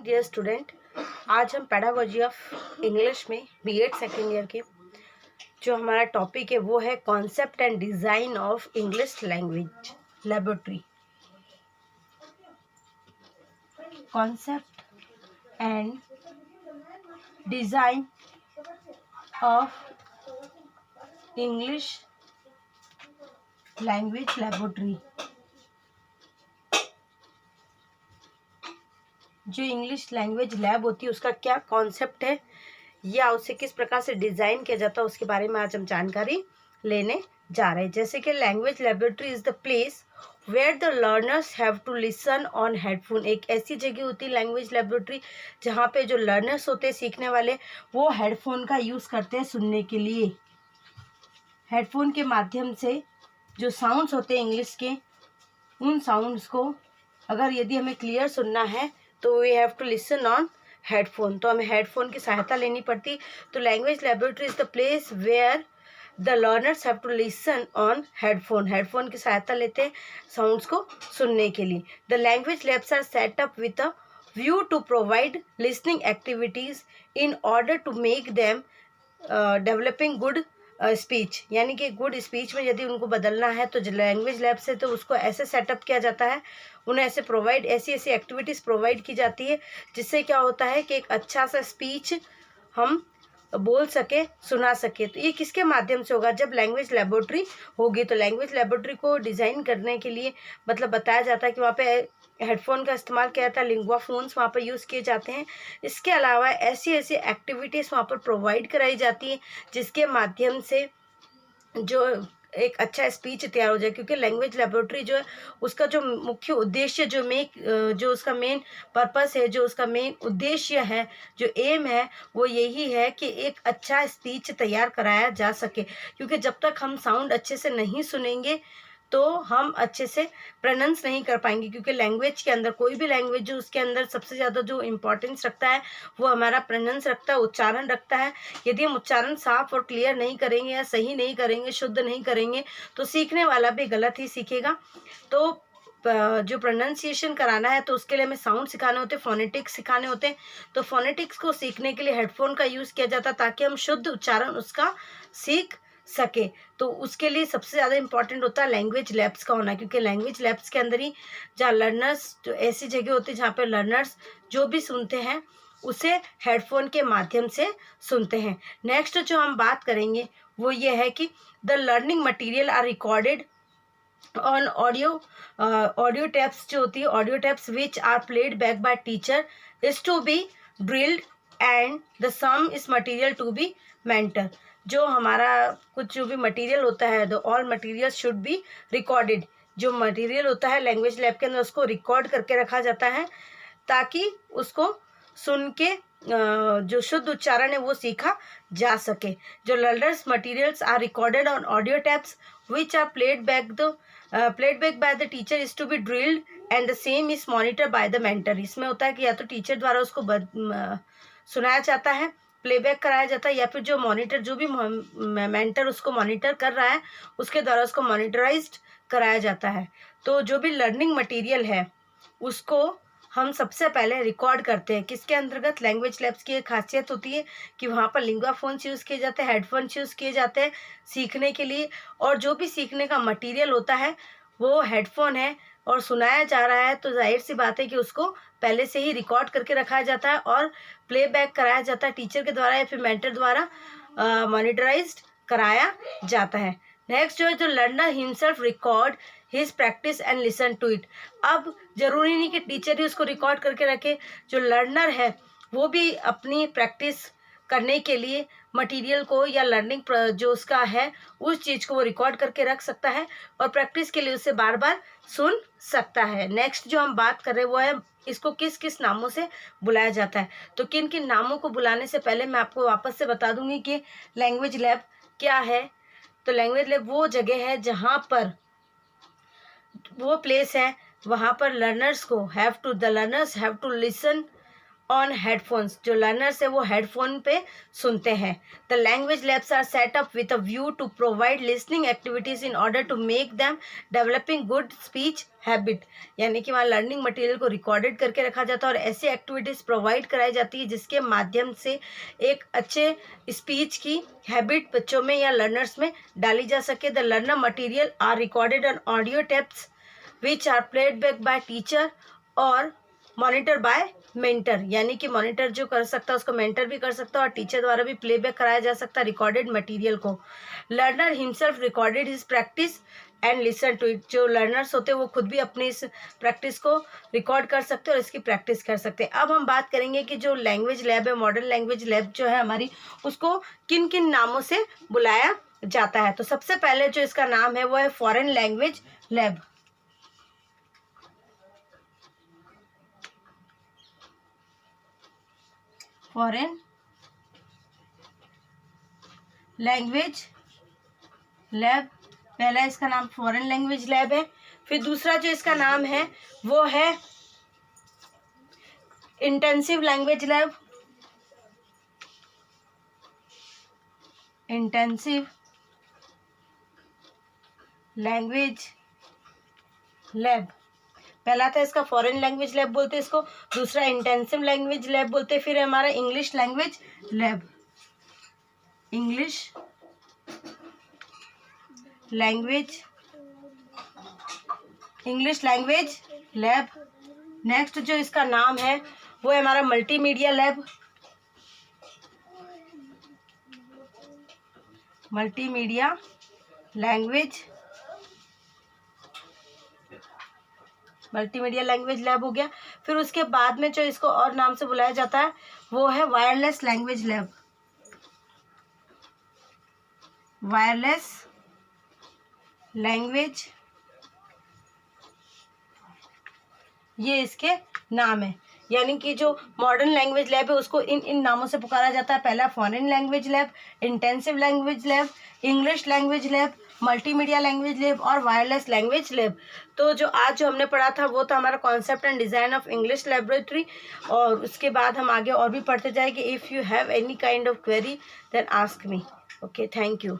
Dear student, आज हम pedagogy of English में बीएड सेकेंड ईयर के जो हमारा टॉपिक है वो है concept and design of English language laboratory. Concept and design of English language laboratory. जो इंग्लिश लैंग्वेज लैब होती है उसका क्या कॉन्सेप्ट है या उसे किस प्रकार से डिज़ाइन किया जाता है उसके बारे में आज हम जानकारी लेने जा रहे हैं। जैसे कि language laboratory is the place where the learners have to listen on headphone. एक ऐसी जगह होती है लैंग्वेज लेबोरेटरी जहाँ पे जो लर्नर्स होते हैं सीखने वाले वो हेडफोन का यूज़ करते हैं सुनने के लिए। हेडफोन के माध्यम से जो साउंड्स होते हैं इंग्लिश के, उन साउंड्स को अगर यदि हमें क्लियर सुनना है तो we have to listen on headphone, तो हमें हेडफोन की सहायता लेनी पड़ती। तो language laboratory is the place where the learners have to listen on headphone. Headphone की सहायता लेते हैं साउंड्स को सुनने के लिए। The language labs are set up with a view to provide listening activities in order to make them developing good speech. यानी कि गुड स्पीच में यदि उनको बदलना है तो लैंग्वेज लैब से तो उसको ऐसे सेटअप किया जाता है, उन्हें ऐसे प्रोवाइड ऐसी एक्टिविटीज़ प्रोवाइड की जाती है जिससे क्या होता है कि एक अच्छा सा स्पीच हम बोल सके, सुना सके। तो ये किसके माध्यम से होगा? जब लैंग्वेज लेबोरेटरी होगी। तो लैंग्वेज लेबोरेटरी को डिज़ाइन करने के लिए मतलब बताया जाता है कि वहाँ पे हेडफोन का इस्तेमाल किया जाता है, लिंगुआ फोन्स वहाँ पर यूज़ किए जाते हैं। इसके अलावा ऐसी एक्टिविटीज़ वहाँ पर प्रोवाइड कराई जाती है जिसके माध्यम से जो एक अच्छा स्पीच तैयार हो जाए। क्योंकि लैंग्वेज लेबोरेटरी जो है उसका जो मुख्य उद्देश्य जो उसका मेन पर्पस है, जो उसका मेन उद्देश्य है, जो एम है वो यही है कि एक अच्छा स्पीच तैयार कराया जा सके। क्योंकि जब तक हम साउंड अच्छे से नहीं सुनेंगे तो हम अच्छे से प्रोनाउंस नहीं कर पाएंगे। क्योंकि लैंग्वेज के अंदर कोई भी लैंग्वेज जो उसके अंदर सबसे ज़्यादा जो इम्पोर्टेंस रखता है वो हमारा प्रोनाउंस रखता है, उच्चारण रखता है। यदि हम उच्चारण साफ और क्लियर नहीं करेंगे या सही नहीं करेंगे, शुद्ध नहीं करेंगे तो सीखने वाला भी गलत ही सीखेगा। तो जो प्रोनाउंसिएशन कराना है तो उसके लिए हमें साउंड सिखाने होते हैं, फोनेटिक्स सिखाने होते हैं। तो फोनेटिक्स को सीखने के लिए हेडफोन का यूज़ किया जाता है ताकि हम शुद्ध उच्चारण उसका सीख सके। तो उसके लिए सबसे ज़्यादा इम्पॉर्टेंट होता है लैंग्वेज लैब्स का होना। क्योंकि लैंग्वेज लैब्स के अंदर ही जहाँ लर्नर्स, जो ऐसी जगह होती है जहाँ पे लर्नर्स जो भी सुनते हैं उसे हेडफोन के माध्यम से सुनते हैं। नेक्स्ट जो हम बात करेंगे वो ये है कि the learning material are recorded on audio tapes जो होती है, audio tapes which are played back by teacher is to be drilled and the some is material to be mentor. जो हमारा कुछ जो भी मटेरियल होता है, the all material should be recorded. जो मटेरियल होता है लैंग्वेज लैब के अंदर उसको रिकॉर्ड करके रखा जाता है ताकि उसको सुन के जो शुद्ध उच्चारण है वो सीखा जा सके। जो learners materials are recorded on audio tapes which are played back by the teacher is to be drilled and the same is monitor by the mentor. इसमें होता है कि या तो टीचर द्वारा उसको सुनाया जाता है, प्लेबैक कराया जाता है, या फिर जो मॉनिटर, जो भी मेंटर उसको मॉनिटर कर रहा है उसके द्वारा उसको मॉनिटराइज्ड कराया जाता है। तो जो भी लर्निंग मटेरियल है उसको हम सबसे पहले रिकॉर्ड करते हैं। किसके अंतर्गत? लैंग्वेज लैब्स की एक खासियत होती है कि वहाँ पर लिंगुआ फोन्स यूज़ किए जाते हैं, हेडफोन्स यूज़ किए जाते हैं सीखने के लिए। और जो भी सीखने का मटेरियल होता है वो हेडफोन है और सुनाया जा रहा है तो जाहिर सी बात है कि उसको पहले से ही रिकॉर्ड करके रखा जाता है और प्लेबैक कराया जाता है टीचर के द्वारा या फिर मेंटर द्वारा मॉनिटराइज्ड कराया जाता है। नेक्स्ट जो है, जो learner himself record his practice and listen to it. अब जरूरी नहीं कि टीचर ही उसको रिकॉर्ड करके रखे, जो लर्नर है वो भी अपनी प्रैक्टिस करने के लिए मटेरियल को या लर्निंग जो उसका है उस चीज़ को वो रिकॉर्ड करके रख सकता है और प्रैक्टिस के लिए उसे बार बार सुन सकता है। नेक्स्ट जो हम बात कर रहे हैं वो है इसको किस किस नामों से बुलाया जाता है। तो किन किन नामों को बुलाने से पहले मैं आपको वापस से बता दूंगी कि लैंग्वेज लैब क्या है। तो लैंग्वेज लैब वो जगह है जहाँ पर, वो प्लेस है वहाँ पर the learners have to listen on headphones, जो लर्नर्स है वो हेडफोन पे सुनते हैं। The language labs are set up with a view to provide listening activities in order to make them developing good speech habit, यानी कि वहाँ learning material को रिकॉर्डेड करके रखा जाता है और ऐसी एक्टिविटीज़ प्रोवाइड कराई जाती है जिसके माध्यम से एक अच्छे स्पीच की हैबिट बच्चों में या लर्नर्स में डाली जा सके। The learner material are recorded on audio tapes which are played back by teacher और मॉनिटर बाय मेंटर, यानी कि मॉनिटर जो कर सकता है उसको मेंटर भी कर सकता है और टीचर द्वारा भी प्लेबैक कराया जा सकता है रिकॉर्डेड मटेरियल को। Learner himself recorded his practice and listen to it, जो लर्नर्स होते हैं वो खुद भी अपनी इस प्रैक्टिस को रिकॉर्ड कर सकते हैं और इसकी प्रैक्टिस कर सकते हैं। अब हम बात करेंगे कि जो लैंग्वेज लैब है, मॉडर्न लैंग्वेज लैब जो है हमारी, उसको किन किन नामों से बुलाया जाता है। तो सबसे पहले जो इसका नाम है वो है foreign language lab. Foreign language lab, पहला इसका नाम फॉरेन लैंग्वेज लैब है। फिर दूसरा जो इसका नाम है वो है intensive language lab. Intensive language lab, पहला था इसका फॉरेन लैंग्वेज लैब बोलते हैं इसको, दूसरा इंटेंसिव लैंग्वेज लैब बोलते हैं। फिर हमारा English language lab, English language lab. Next जो इसका नाम है वो है हमारा multimedia lab, multimedia language lab हो गया। फिर उसके बाद में जो इसको और नाम से बुलाया जाता है वो है wireless language lab, wireless language, ये इसके नाम है। यानी कि जो मॉडर्न लैंग्वेज लैब है उसको इन इन नामों से पुकारा जाता है। पहला foreign language lab, intensive language lab, English language lab, multimedia language lab और वायरलेस लैंग्वेज लैब। तो जो आज जो हमने पढ़ा था वो था हमारा concept and design of English laboratory, और उसके बाद हम आगे और भी पढ़ते जाएंगे। If you have any kind of query then ask me. Okay, thank you.